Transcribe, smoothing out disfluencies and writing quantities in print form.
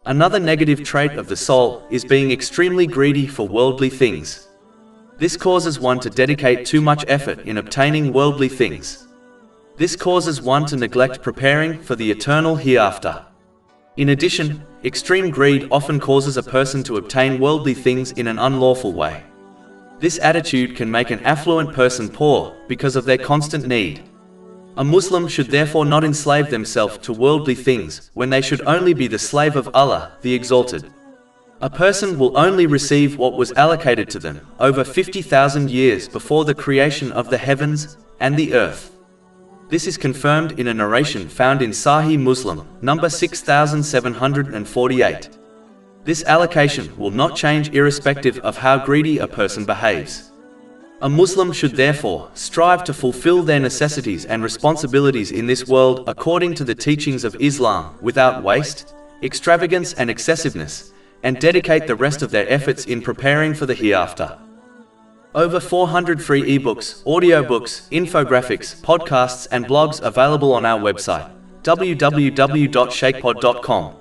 Another negative trait of the soul is being extremely greedy for worldly things. This causes one to dedicate too much effort in obtaining worldly things. This causes one to neglect preparing for the eternal hereafter. In addition, extreme greed often causes a person to obtain worldly things in an unlawful way. This attitude can make an affluent person poor because of their constant need. A Muslim should therefore not enslave themselves to worldly things when they should only be the slave of Allah, the Exalted. A person will only receive what was allocated to them over 50,000 years before the creation of the heavens and the earth. This is confirmed in a narration found in Sahih Muslim, number 6748. This allocation will not change irrespective of how greedy a person behaves. A Muslim should therefore strive to fulfill their necessities and responsibilities in this world according to the teachings of Islam without waste, extravagance and excessiveness, and dedicate the rest of their efforts in preparing for the hereafter. Over 400 free ebooks, audiobooks, infographics, podcasts and blogs available on our website, www.shaykhpod.com.